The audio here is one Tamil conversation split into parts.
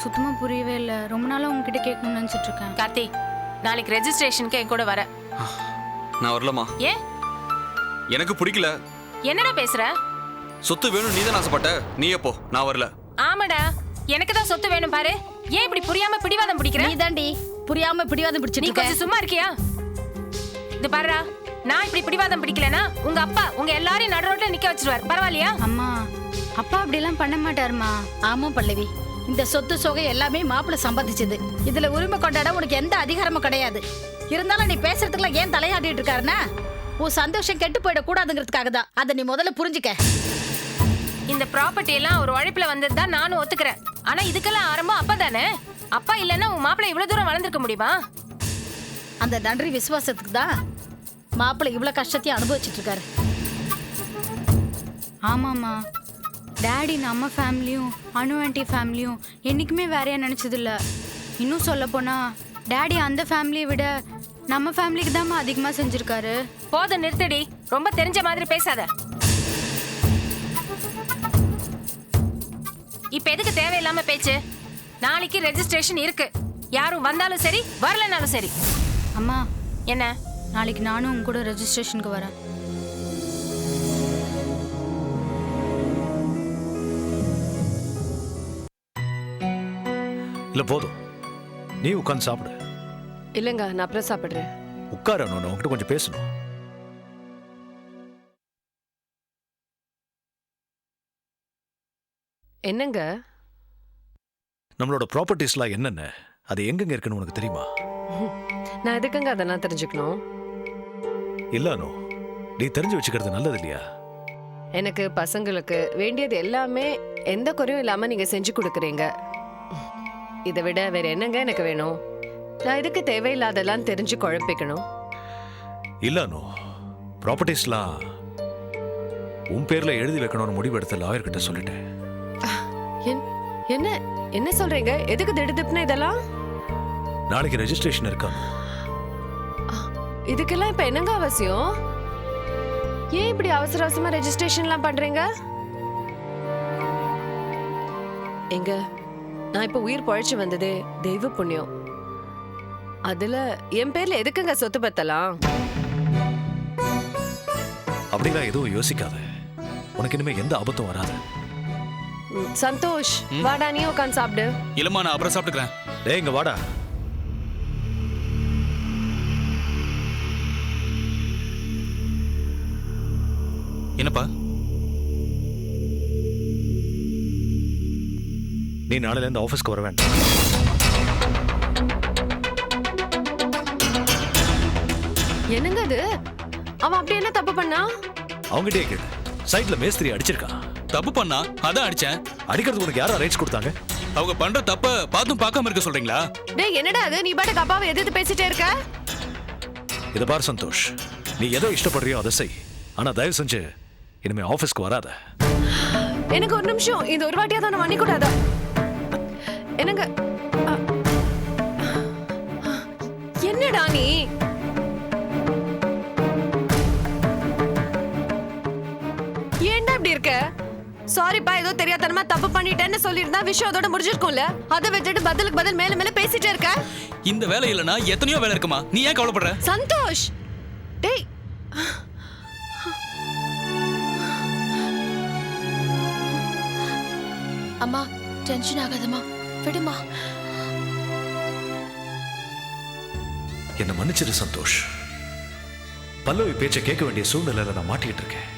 சுத்தமா புரியவே இல்லை. ரொம்ப நாளா உங்ககிட்ட கேட்கணும்னு நினைச்சிட்டு இருக்கேன். கார்த்தி, நாளைக்கு ரெஜிஸ்ட்ரேஷனுக்கு என் கூட வர. நான் வரலமா. ஏன்? எனக்கு பிடிக்கல. என்னடா பேசுற? சொத்து வேணும் நீதான் ஆசைப்பட்ட. நீ எப்போ? நான் வரல. ஆமாடா, எனக்கு தான் சொத்து வேணும் பாரு. ஏன் இப்படி புரியாம பிடிவாதம் பிடிக்கிற? நீ தாண்டி புரியாம பிடிவாதம் நீ பிடிச்சிட்டு கொஞ்சம் சும்மா இருக்கியா? இது பாருடா, நான் இப்படி பிடிவாதம் பிடிக்கலனா உங்க அப்பா உங்க எல்லாரையும் நடுரோட்ல நிக்க வச்சிருவார். பரவாயில்லையா? அம்மா, அப்பா அப்படிலாம் பண்ண மாட்டாருமா. ஆமா பல்லவி, இந்த சொத்து சொகை எல்லாமே மாப்பிள்ள சம்பாதிச்சது. இதுல உரிமை கொண்டாட உனக்கு எந்த அதிகாரமும் கிடையாது. இருந்தாலும் நீ பேசுறதுக்குலாம் ஏன் தலையாட்டிட்டு இருக்காருன்னா உன் சந்தோஷம் கெட்டு போயிட கூடாதுங்கிறதுக்காக தான். அதை நீ முதல்ல புரிஞ்சுக்க. இந்த ப்ராப்பர்ட்டி எல்லாம் ஒரு உழைப்புல வந்தது தான் நானும் ஒத்துக்கிறேன். ஆனா இதுக்கெல்லாம் ஆரம்பம் அப்பா தானே. அப்பா இல்லைன்னா உன் மாப்பிள்ளை இவ்வளவு தூரம் வளர்ந்துருக்க முடியுமா? அந்த நன்றி விசுவாசத்துக்கு தான் மாப்பிள்ளை இவ்வளவு கஷ்டத்தையும் அனுபவிச்சுட்டு இருக்காரு. ஆமாம்மா, டேடி நம்ம ஃபேமிலியும் அனு ஆண்டி ஃபேமிலியும் என்றைக்குமே வேறையா நினச்சதில்ல. இன்னும் சொல்ல போனா டேடி அந்த ஃபேமிலியை விட நம்ம ஃபேமிலிக்கு தான்மா அதிகமாக செஞ்சுருக்காரு. போத நிறுத்தடி, ரொம்ப தெரிஞ்ச மாதிரி பேசாத. இப்ப எதுக்கு தேவையில்லாம பேச்சு? நாளைக்கு ரெஜிஸ்ட்ரேஷன் இருக்கு. யாரும் வந்தாலும் சரி, வரலனாலும் சரி. அம்மா, என்ன? நாளைக்கு நானும் உங்க கூட ரெஜிஸ்ட்ரேஷனுக்கு வரேன். இல்ல போதும், நீ உட்காந்து சாப்பிடு. இல்லைங்க, நான் அப்புறம் சாப்பிடுறேன். உட்கார, நான் உங்ககிட்ட கொஞ்சம் பேசணும். என்னங்க? நம்மளோட ப்ராப்பர்ட்டிஸ்லாம் என்னென்ன, அது எங்கெங்க இருக்குன்னு உனக்கு தெரியுமா? நான் எதுக்குங்க அதெல்லாம் தெரிஞ்சுக்கணும்? இல்ல அனு, நீ தெரிஞ்சு வச்சுக்கிறது நல்லது இல்லையா? எனக்கு பசங்களுக்கு வேண்டியது எல்லாமே எந்த குறையும் இல்லாம நீங்க செஞ்சு கொடுக்குறீங்க. இதை விட வேற என்னங்க எனக்கு வேணும்? நான் இதுக்கு தேவையில்லாதெல்லாம் தெரிஞ்சு குழப்பிக்கணும். இல்ல அனு, ப்ராப்பர்ட்டிஸ்லாம் உன் பேர்ல எழுதி வைக்கணும்னு முடிவெடுத்த லாயர் கிட்ட சொல்லிட்டேன். என்ன என்ன சொல்றீங்க? எதுக்கு திடுதிப்புன்னு இதெல்லாம்? நாளைக்கு ரெஜிஸ்ட்ரேஷன் இருக்கா? இதுக்கெல்லாம் இப்ப என்னங்க அவசியம்? ஏன் இப்படி அவசர அவசரமா ரெஜிஸ்ட்ரேஷன்லாம் பண்றீங்க? எங்க நான் இப்ப உயிர் பழைச்சு வந்ததே தெய்வ புண்ணியம். அதுல என் பேர்ல எதுக்குங்க சொத்து பத்தலாம்? அப்படிலாம் எதுவும் யோசிக்காத. உனக்கு இனிமே எந்த ஆபத்தும் வராது. சந்தோஷ், வாடா நீ உட்காந்து சாப்பிடு. இல்லம்மா, நான் அப்புறம் சாப்பிட்டுக்கிறேன். டேய் இங்க வாடா. என்னப்பா? நீ நாளைல இருந்து ஆபீஸ்க்கு வர வேண்டாம். என்னங்க அது? அவன் அப்படி என்ன தப்பு பண்ணா? அவங்ககிட்டயே கேளு. சைட்ல மேஸ்திரி அடிச்சிருக்கான். தப்பு பண்ணா அதான் அடிச்சேன். அடிக்கிறதுக்கு உனக்கு யாரா ரைட்ஸ் கொடுத்தாங்க? அவங்க பண்ற தப்ப பார்த்தும் பார்க்காம இருக்க சொல்றீங்களா? டேய் என்னடா அது? நீ பாட்டுக்கு அப்பாவை எதிர்த்து பேசிட்டே இருக்க. இத பார் சந்தோஷ், நீ எதை இஷ்டப்படுறியோ அதை செய். ஆனா தயவு செஞ்சு இனிமே ஆபீஸ்க்கு வராத. எனக்கு ஒரு நிமிஷம், இந்த ஒரு வாட்டியா தான் பண்ணி கூடாதா? என்னங்க என்னடா நீ? ஏன்டா இப்படி இருக்க? சாரிப்பா, ஏதோ தெரியாதனமா தப்பு பண்ணிட்டேன்னு சொல்லியிருந்தா விஷயம் அதோட முடிஞ்சிருக்கும்ல. அதை வச்சுட்டு பதிலுக்கு பதில் மேல மேல பேசிட்டே இருக்க. இந்த வேலை இல்லனா எத்தனையோ வேலை இருக்குமா? நீ ஏன் கவலைப்படுற? சந்தோஷ், டேய் அம்மா டென்ஷன் ஆகாதம்மா, விடுமா. என்ன மன்னிச்சிரு சந்தோஷ். பல்லவி பேச்சை கேட்க வேண்டிய சூழ்நிலையில நான் மாட்டிக்கிட்டு இருக்கேன்.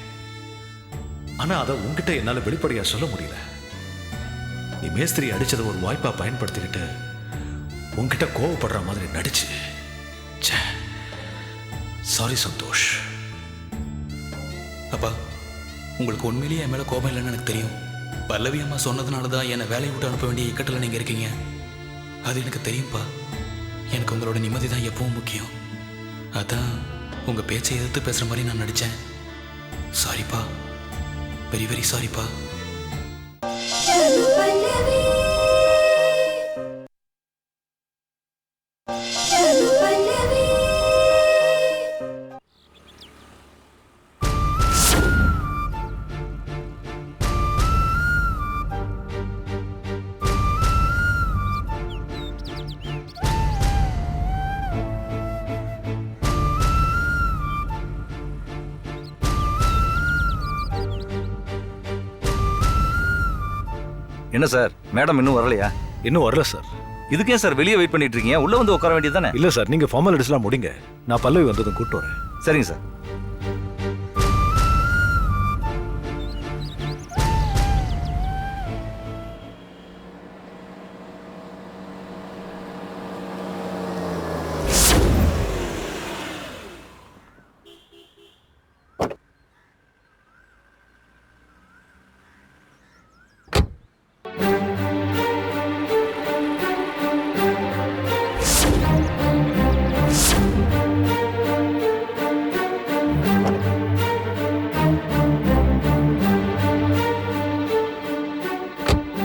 ஆனா அதை உன்கிட்ட என்னால வெளிப்படையா சொல்ல முடியல. நீ மேஸ்திரி அடிச்சதை ஒரு வாய்ப்பா பயன்படுத்திக்கிட்டு உன்கிட்ட கோவப்படுற மாதிரி நடிச்சு. சாரி சந்தோஷ். அப்பா, உங்களுக்கு உண்மையிலேயே என் மேல கோபம் இல்லைன்னு எனக்கு தெரியும். பல்லவி அம்மா சொன்னதுனாலதான் என்னை வேலையை விட்டு அனுப்ப வேண்டிய இக்கட்டில் நீங்க இருக்கீங்க. அது எனக்கு தெரியும்ப்பா. எனக்கு உங்களோட நிம்மதி தான் எப்பவும் முக்கியம். அதான் உங்க பேச்சை எதிர்த்து பேசுற மாதிரி நான் நடிச்சேன். சாரிப்பா, வெரி வெரி சாரிப்பா. என்ன சார், மேடம் இன்னும் வரலையா? இன்னும் வரல சார். இதுக்கே சார் வெளியே வெயிட் பண்ணிட்டு இருக்கீங்க? உள்ள வந்து உட்கார வேண்டியது தானே? இல்ல சார், நீங்க ஃபார்மாலிட்டிஸ்லாம் முடிங்க. நான் பல்லவி வந்ததும் கூப்பிட்டு வரேன். சரிங்க சார்.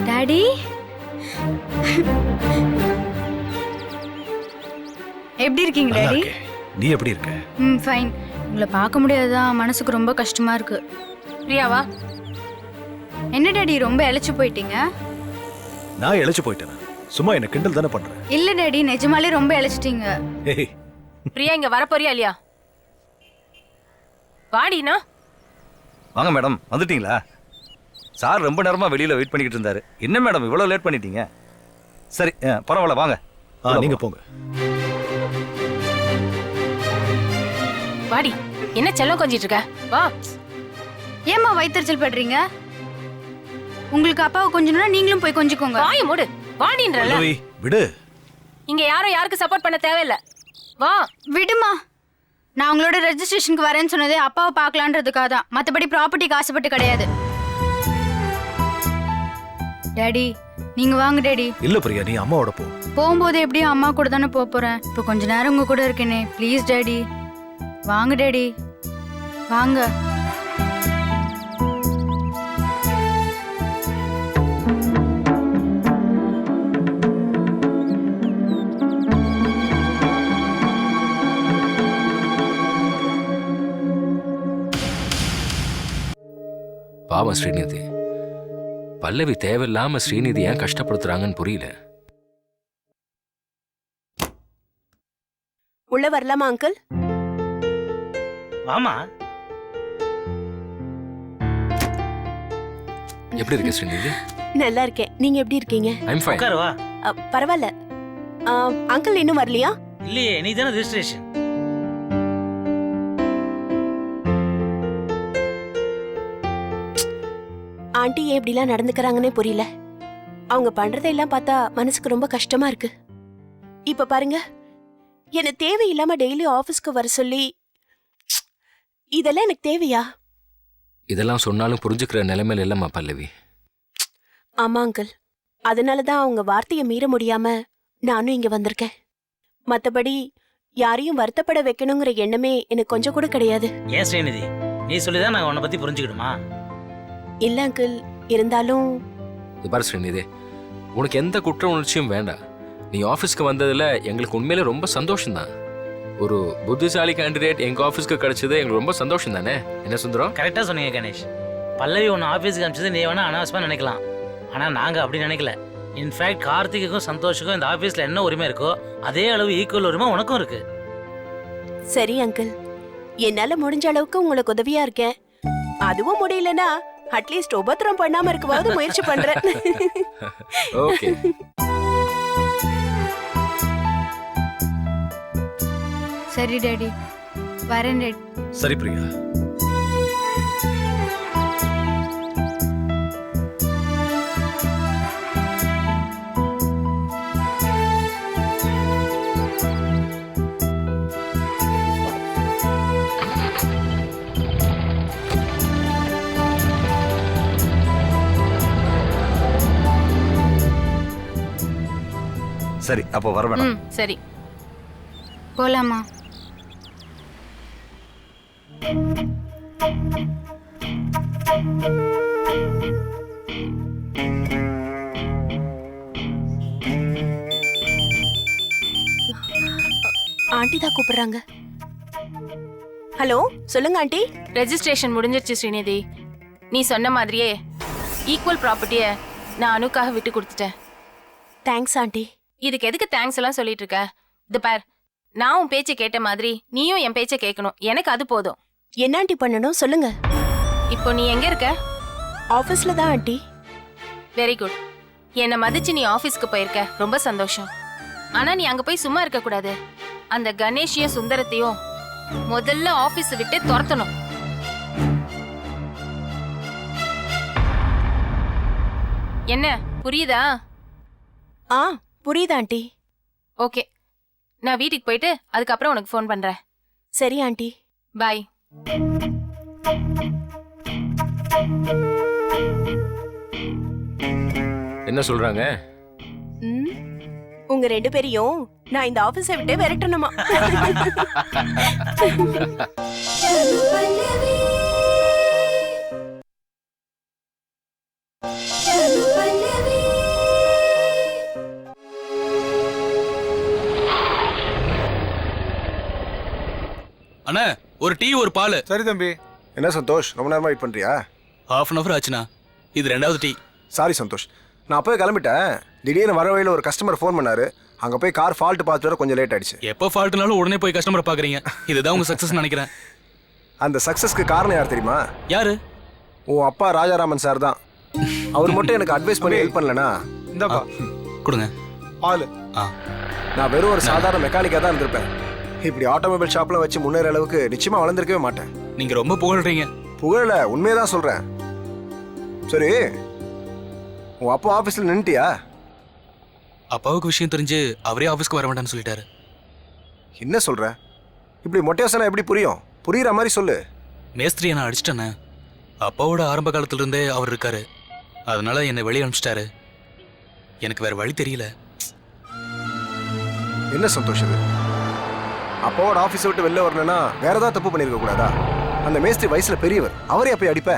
டாடி எப்படி இருக்கீங்க நல்லா டாடி? இருக்கேன். நீ எப்படி இருக்க? ஃபைன். உங்களை பார்க்க முடியாதுதான், மனசுக்கு ரொம்ப கஷ்டமா இருக்கு. பிரியாவா? என்ன டாடி ரொம்ப இழைச்சு போயிட்டீங்க? நான் இழைச்சு போயிட்டேனா? சும்மா என்ன கிண்டல் தானே பண்றேன். இல்ல டாடி, நிஜமாலே ரொம்ப இழைச்சிட்டீங்க. ஏய், பிரியா இங்க வரப்போறியா இல்லையா? வாடினா. வாங்க மேடம், வந்துட்டீங்களா? சார் ரொம்ப நேரமா வெளியில வெயிட் பண்ணிக்கிட்டு இருந்தாரு. என்ன மேடம் இவ்வளவு லேட் பண்ணிட்டீங்க? சரி, பரவாயில்ல, வாங்க. நீங்க போங்க. வாடி. என்ன செல்லம் கொஞ்சிட்டு இருக்க? வா. ஏம்மா வயிற்றுச்சல் படுறீங்க? உங்களுக்கு அப்பாவை கொஞ்சணும்னா நீங்களும் போய் கொஞ்சிக்கோங்க. வாயை மூடு. வாடின்றல. பல்லவி, விடு. இங்க யாரும் யாருக்கு சப்போர்ட் பண்ண தேவையில்ல. வா. விடுமா. நான் உங்களோட ரெஜிஸ்ட்ரேஷனுக்கு வரேன்னு சொன்னதே அப்பாவை பார்க்கலான்றதுக்காக தான், மற்றபடி ப்ராப்பர்ட்டிக்கு ஆசைப்பட்டு கிடையாது. டாடி நீங்க வாங்க டாடி. இல்ல பிரியா, நீ அம்மாவோட போ. போகும்போது எப்படியும் அம்மா கூட தானே போறேன். இப்போ கொஞ்ச நேரம் உங்க கூட இருக்கேனே, ப்ளீஸ் டாடி வாங்க டாடி, வாங்க. பாவம் ஸ்ரீநிதி. பல்லவி தேவையில்லாம ஸ்ரீநிதி ஏன் கஷ்டப்படுத்துறாங்கன்னு புரியல. உள்ள வரலாமா அங்கிள்? ஆமா. எப்படி இருக்க ஸ்ரீநிதி? நல்லா இருக்கேன். நீங்க எப்படி இருக்கீங்க? I'm fine. உட்காருவா. பரவாயில்ல. அங்கிள் இன்னும் வரலையா? இல்லையே, நீ தானே ரெஜிஸ்ட்ரேஷன். ஆண்டி ஏன் இப்படிலாம் நடந்துக்கிறாங்கன்னே புரியல. அவங்க பண்றதையெல்லாம் பார்த்தா மனசுக்கு ரொம்ப கஷ்டமா இருக்கு. இப்ப பாருங்க, என்ன தேவையில்லாம டெய்லி ஆபீஸ்க்கு வர சொல்லி, இதெல்லாம் எனக்கு தேவையா? இதெல்லாம் சொன்னாலும் புரிஞ்சுக்கிற நிலைமையில இல்லம்மா பல்லவி. ஆமா அங்கிள், அதனாலதான் அவங்க வார்த்தையை மீற முடியாம நானும் இங்க வந்திருக்கேன். மத்தபடி யாரையும் வருத்தப்பட வைக்கணுங்கிற எண்ணமே எனக்கு கொஞ்சம் கூட கிடையாது. ஏன் ஸ்ரீநிதி, நீ சொல்லிதான் நான் உன்னை பத்தி புரிஞ்சுக்கிடுமா? இல்ல அங்கிள், இருந்தாலும் பாரு ஸ்ரீநிதி, உனக்கு எந்த குற்ற உணர்ச்சியும் வேண்டாம். நீ ஆஃபீஸ்க்கு வந்ததுல எங்களுக்கு உண்மையில ரொம்ப சந்தோஷம்தான். ஒரு புத்திசாலி கேண்டிடேட் எங்க ஆஃபீஸ்க்கு கிடைச்சது எங்களுக்கு ரொம்ப சந்தோஷம் தானே? என்ன சுந்தரம்? கரெக்டா சொன்னீங்க கணேஷ். பல்லவி உன்னை ஆஃபீஸுக்கு அனுப்பிச்சது நீ வேணா அனாவசியமா நினைக்கலாம், ஆனா நாங்க அப்படி நினைக்கல. இன்ஃபேக்ட் கார்த்திக்குக்கும் சந்தோஷுக்கும் இந்த ஆஃபீஸ்ல என்ன உரிமை இருக்கோ அதே அளவு ஈக்குவல் உரிமை உனக்கும் இருக்கு. சரி அங்கிள், என்னால முடிஞ்ச அளவுக்கு உங்களுக்கு உதவியா இருக்கேன். அதுவும் முடியலன்னா அட்லீஸ்ட் உபத்திரம் பண்ணாம இருக்கவாவது முயற்சி பண்றேன். ஓகே. சரி டாடி, வரேன் டாடி. சரி பிரியா. சரி, அப்போ வர வேணாம். சரி. போலாமா? ஆண்டி தான் கூப்பிடுறாங்க. ஹலோ, சொல்லுங்க ஆண்டி. ரெஜிஸ்ட்ரேஷன் முடிஞ்சிருச்சு ஸ்ரீநிதி. நீ சொன்ன மாதிரியே ஈக்குவல் ப்ராப்பர்ட்டியை நான் அனுக்காக விட்டு கொடுத்துட்டேன். Thanks aunty. இதுக்கு எதுக்கு தேங்க்ஸ் எல்லாம் சொல்லிட்டு இருக்க? இது பார், நான் உன் பேச்சை கேட்ட மாதிரி நீயும் என் பேச்சை கேட்கணும். எனக்கு அது போதும். என்ன ஆண்டி பண்ணணும் சொல்லுங்க. இப்போ நீ எங்க இருக்க? ஆபீஸ்ல தான் ஆண்டி. Very good. என்னை மதிச்சு நீ ஆபீஸ்க்கு போயிருக்க, ரொம்ப சந்தோஷம். ஆனா நீ அங்க போய் சும்மா இருக்க கூடாது. அந்த கணேஷையும் சுந்தரத்தையும் முதல்ல ஆபீஸ் விட்டு துரத்தணும். என்ன புரியுதா? ஆ புரியுது ஆண்டி. ஓகே, நான் வீட்டுக்கு போயிட்டு அதுக்கப்புறம் உனக்கு ஃபோன் பண்றேன். சரி ஆண்டி. பாய். என்ன சொல்றாங்க? உங்க 2 பேரையும் நான் இந்த ஆபீஸை விட்டு விரட்டணுமா? அண்ணா ஒரு டீ ஒரு பால். சரி தம்பி. என்ன சந்தோஷ், ரொம்ப நேரமா வெயிட் பண்றியா? ½ அன் ஹவர் ஆச்சுண்ணா. இது 2வது டீ. சாரி சந்தோஷ், நான் அப்பவே கிளம்பிட்டேன். திடீர்னு வர வழியில் ஒரு கஸ்டமர் ஃபோன் பண்ணாரு. அங்க போய் கார் ஃபால்ட் பார்த்துட்டு வர கொஞ்சம் லேட் ஆயிடுச்சு. எப்போ ஃபால்ட்னாலும் உடனே போய் கஸ்டமரை பாக்குறீங்க. இதுதான் உங்க சக்சஸ் நினைக்கிறேன். அந்த சக்சஸ்க்கு காரணம் யார் தெரியுமா? யாரு? உன் அப்பா ராஜாராமன் சார் தான். அவர் மட்டும் எனக்கு அட்வைஸ் பண்ணி ஹெல்ப் பண்ணலனா இந்தப்பா கொடுங்க ஆளு. நான் வெறும் ஒரு சாதாரண மெக்கானிக்கா தான் இருந்திருப்பேன். இப்படி ஆட்டோமொபைல் ஷாப்ல வச்சு முன்னேற அளவுக்கு நிச்சயமா வளர்ந்துருக்கவே மாட்டேன். நீங்க ரொம்ப புகழ்றீங்க. புகழல, உண்மையதான் சொல்றேன். சரி, உன் அப்பா ஆபீஸ்ல நின்னுட்டியா? அப்பாவுக்கு விஷயம் தெரிஞ்சு அவரே ஆபீஸ்க்கு வர வேண்டாம்னு சொல்லிட்டாரு. என்ன சொல்ற? இப்படி மொட்டையோசனா எப்படி புரியும்? புரியுற மாதிரி சொல்லு. மேஸ்திரியை நான் அடிச்சிட்டேனே. அப்பாவோட ஆரம்ப காலத்துல இருந்தே அவர் இருக்காரு. அதனால என்னை வெளியே அனுப்பிச்சிட்டாரு. எனக்கு வேற வழி தெரியல. என்ன சந்தோஷம் இது? அப்பாவோட ஆபீஸை விட்டு வெளில வரணும்னா வேற ஏதாவது தப்பு பண்ணிருக்க கூடாதா? அந்த மேஸ்திரி வயசுல பெரியவர், அவரே போய் அடிப்ப.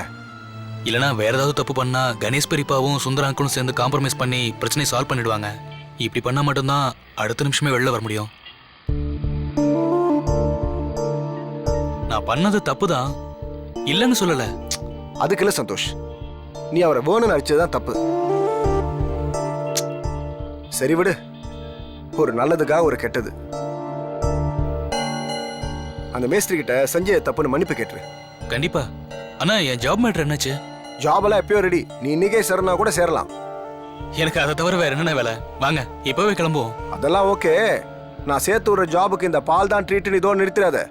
இல்லனா வேற ஏதாவது தப்பு பண்ணா கணேஷ் பெரியப்பாவும் சுந்தர அங்கிளும் சேர்ந்து காம்ப்ரமைஸ் பண்ணி பிரச்சனையை சால்வ் பண்ணிடுவாங்க. இப்படி பண்ணா மட்டும்தான் அடுத்த நிமிஷமே வெளில வர முடியும். நான் பண்ணது தப்பு தான், இல்லைன்னு சொல்லல. அதுக்கு இல்ல சந்தோஷ், நீ அவரை வேணும்னு அடிச்சதுதான் தப்பு. சரி விடு, ஒரு நல்லதுக்காக ஒரு கெட்டது. அந்த மேஸ்திரி கிட்ட சஞ்சய் தப்புன்னு மன்னிப்பு கேட்டுரு. கண்டிப்பா. ஆனா என் ஜாப் மேட்டர் என்னாச்சு? ஜாப் எல்லாம் எப்பயோ ரெடி. நீ இன்னைக்கே சேரனா கூட சேரலாம். எனக்கு அதை தவிர வேற என்ன வேலை? வாங்க இப்பவே கிளம்புவோம். அதெல்லாம் ஓகே. நான் சேர்த்து ஒரு ஜாபுக்கு இந்த பால் தான் ட்ரீட் இதோ நிறுத்திடாத.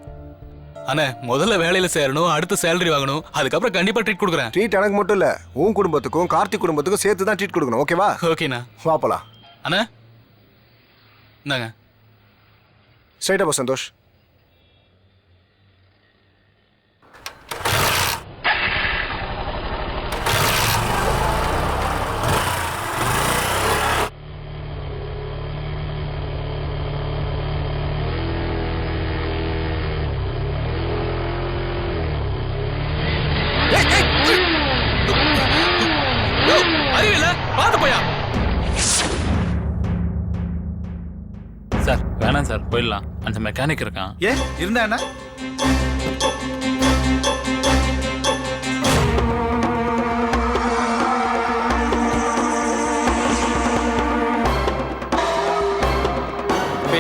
அண்ணா முதல்ல வேலையில சேரணும், அடுத்து சேலரி வாங்கணும், அதுக்கப்புறம் கண்டிப்பா ட்ரீட் கொடுக்குறேன். ட்ரீட் எனக்கு மட்டும் இல்ல, உன் குடும்பத்துக்கும் கார்த்திக் குடும்பத்துக்கும் சேர்த்து தான் ட்ரீட் கொடுக்கணும். ஓகேவா? ஓகேண்ணா. வா போலாம். அண்ணா இந்தாங்க. ஸ்ட்ரைட்டா போ சந்தோஷ். சார் வேணாம் சார், போயிடலாம். அந்த மெக்கானிக் இருக்கான். ஏன் இருந்தா என்ன?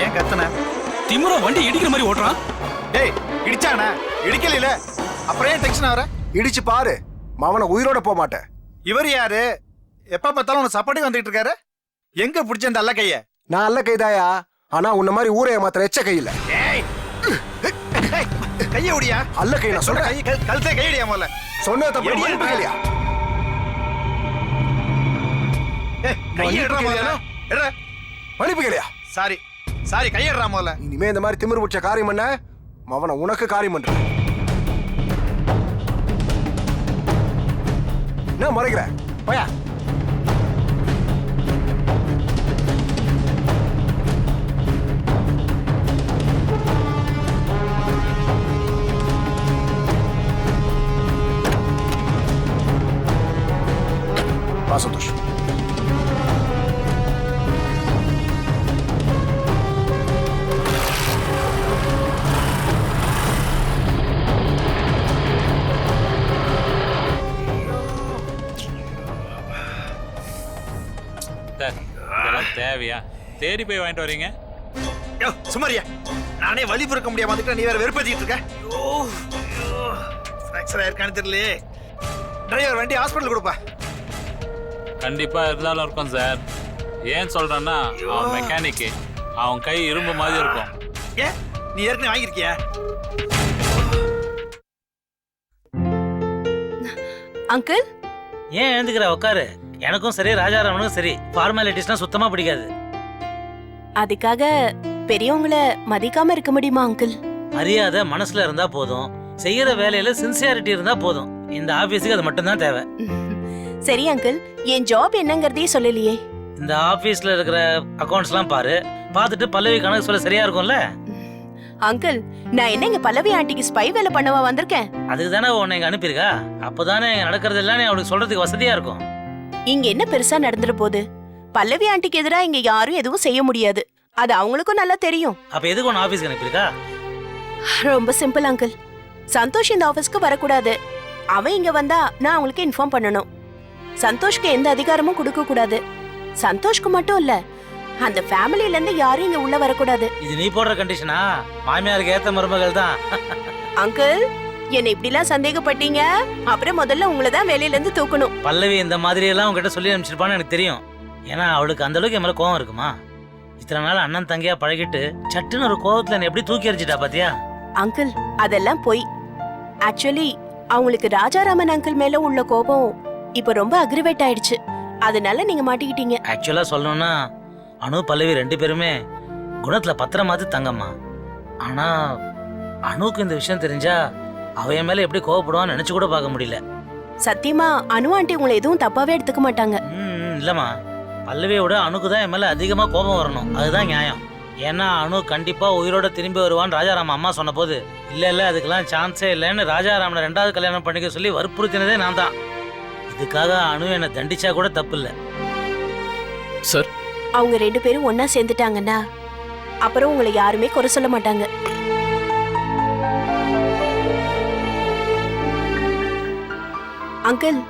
ஏன் கத்தன? திமுறா வண்டி இடிக்கிற மாதிரி ஓட்டுறான். டேய் இடிச்சானே? இடிக்கல. அப்புறம் ஏன் டென்ஷன் ஆவற? இடிச்சு பாரு, மாவன உயிரோட போக மாட்டேன். இவர் யாரு? எப்ப பார்த்தாலும் உன சப்பாட்டி வந்துட்டு இருக்காரு. எங்க பிடிச்ச அந்த அல்ல கைய? நான் அல்ல கைதாயா, ஆனா உன்ன மாதிரி ஊரே மாத்திர எச்ச கையில. கைய ஓடியா? அல்ல கை நான் சொல்றேன். கழுத்தை கையடியா முதல்ல. சொன்ன தப்பு மன்னிப்பு கேளியா? மன்னிப்பு கேளியா? சாரி சாரி, கையடுறா முதல்ல. இனிமே இந்த மாதிரி திமிரு பிடிச்ச காரியம் பண்ண மவன உனக்கு காரியம் பண்ற. என்ன மறைக்கிற? போயா. வா சந்தோஷ். தேவையா? தேடி போய் வாங்கிட்டு வரீங்க? சுமாரியா, நானே வழி பொறுக்க முடியாம வந்துட்டு நீ வேற வெறுப்பேத்திட்டு இருக்க. ஃப்ராக்சர் ஆயிருக்கான்னு தெரியலையே. டிரைவர் வண்டி ஹாஸ்பிட்டல் கொடுப்பா. கண்டிப்பா இருந்தாலும் இருக்கும் சார். ஏன் சொல்றேன்னா அவன் மெக்கானிக்கு, அவன் கை இரும்பு மாதிரி இருக்கும். ஏன் நீ ஏற்கனவே வாங்கியிருக்கியா? அங்கிள் ஏன் எழுந்துக்கிற உட்காரு. எனக்கும் சரி ராஜாராமனுக்கும் சரி ஃபார்மாலிட்டிஸ்னா சுத்தமா பிடிக்காது. அதுக்காக பெரியவங்கள மதிக்காம இருக்க முடியுமா அங்கிள்? மரியாதை மனசுல இருந்தா போதும், செய்யற வேலையில சின்சியாரிட்டி இருந்தா போதும். இந்த ஆபீஸுக்கு அது மட்டும் தான் தேவை. சரி அங்கிள், என் ஜாப் என்னங்கறதே சொல்லலையே. இந்த ஆபீஸ்ல இருக்கிற அக்கவுண்ட்ஸ்லாம் பாரு, பார்த்துட்டு பல்லவி கணக்கு சொல்ல சரியா இருக்கும்ல. அங்கிள், நான் என்ன இங்க பல்லவி ஆண்டிக்கு ஸ்பை வேலை பண்ணவா வந்திருக்கேன்? அதுக்கு தானே உன்னை இங்க அனுப்பியிருக்கா. அப்பதானே இங்க நடக்கிறது எல்லாம் அவளுக்கு சொல்றதுக்கு வசதியா இருக்கும். இங்க என்ன பெருசா நடந்துற போகுது? பல்லவி ஆண்டிக்கு எதிரா இங்க யாரும் எதுவும் செய்ய முடியாது. அது அவங்களுக்கும் நல்லா தெரியும். அப்ப எதுக்கு உன்னை ஆபீஸ்க்கு அனுப்பியிருக்கா? ரொம்ப சிம்பிள் அங்கிள். சந்தோஷ் இந்த ஆபீஸ்க்கு வரக்கூடாது. அவன் இங்க வந்தா நான் அவங்களுக்கு இன்ஃபார்ம் பண்ணணும். சந்தோஷ்க்கு எந்த அதிகாரமும் கொடுக்க கூடாது. சந்தோஷ்க்கு மட்டும் இல்ல, அந்த ஃபேமிலில இருந்து யாரும் இங்க உள்ள வரக்கூடாது. இது நீ போடுற கண்டிஷனா? மாமியாருக்கு ஏத்த மருமகள் தான். அங்கிள், என்ன இப்படிலாம் சந்தேகப்பட்டீங்க, அப்புறம் முதல்ல உங்களை தான் வேலையில இருந்து தூக்கணும். பல்லவி இந்த மாதிரி எல்லாம் உங்ககிட்ட சொல்லி அனுப்பிச்சிருப்பான்னு எனக்கு தெரியும். ஏன்னா அவளுக்கு அந்த அளவுக்கு என் மேல கோவம் இருக்குமா? இத்தனை நாள் அண்ணன் தங்கையா பழகிட்டு சட்டுன்னு ஒரு கோவத்துல என்ன எப்படி தூக்கி எறிஞ்சிட்டா பாத்தியா? அங்கிள், அதெல்லாம் போய் ஆக்சுவலி அவங்களுக்கு ராஜாராமன் அங்கிள் மேல உள்ள கோபம் இப்ப ரொம்ப அக்ரிவேட் ஆயிடுச்சு. அதனால நீங்க மாட்டிக்கிட்டீங்க. ஆக்சுவலா சொல்லணும்னா அனு பல்லவி ரெண்டு பேருமே குணத்துல பத்திரமாத்து தங்கம்மா. ஆனா அனுக்கு இந்த விஷயம் தெரிஞ்சா அவ என் மேல எப்படி கோவப்படுவான்னு நினைச்சு கூட பார்க்க முடியல. சத்தியமா அனு ஆண்டி உங்களை எதுவும் தப்பாவே எடுத்துக்க மாட்டாங்க. இல்லம்மா, பல்லவியோட அனுக்கு தான் என் மேல அதிகமா கோபம் வரணும். அதுதான் நியாயம். ஏன்னா அனு கண்டிப்பா உயிரோட திரும்பி வருவான்னு ராஜாராம அம்மா சொன்ன போது இல்ல அதுக்கெல்லாம் சான்ஸே இல்லைன்னு ராஜாராமனை 2வது கல்யாணம் பண்ணிக்க சொல்லி வற்புறுத்தினதே நான் தான். இதுக்காக அனு என்னை தண்டிச்சா கூட தப்பு இல்ல சார். அவங்க 2 பேரும் ஒன்னா சேர்ந்துட்டாங்கன்னா அப்புறம் உங்களை யாருமே குறை சொல்ல மாட்டாங்க. அங்கிள்,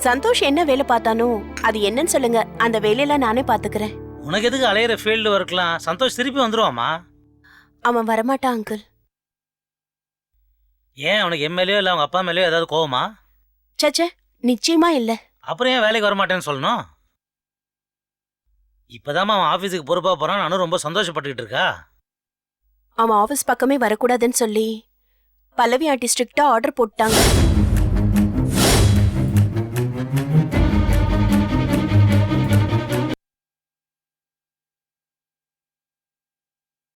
சந்தோஷ் என்ன வேலை பார்த்தானோ அது என்னன்னு சொல்லுங்க. அந்த வேலையெல்லாம் நானே பாத்துக்கிறேன். உனக்கு எதுக்கு அலையிற ஃபீல்டு ஒர்க்லாம்? சந்தோஷ் திருப்பி வந்துருவாமா? அவன் வரமாட்டான் அங்கிள். ஏன் அவனுக்கு என் மேலேயோ இல்ல அவங்க அப்பா மேலேயோ ஏதாவது கோவமா? சச்சே, நிச்சயமா இல்ல. அப்புறம் ஏன் வேலைக்கு வரமாட்டேன்னு சொல்லணும்? இப்பதான் அவன் ஆபீஸுக்கு பொறுப்பா போறான். நானும் ரொம்ப சந்தோஷப்பட்டுக்கிட்டு இருக்கா. அவன் ஆபீஸ் பக்கமே வரக்கூடாதுன்னு சொல்லி பல்லவி ஆண்டி ஸ்ட்ரிக்டா ஆர்டர் போட்டாங்க.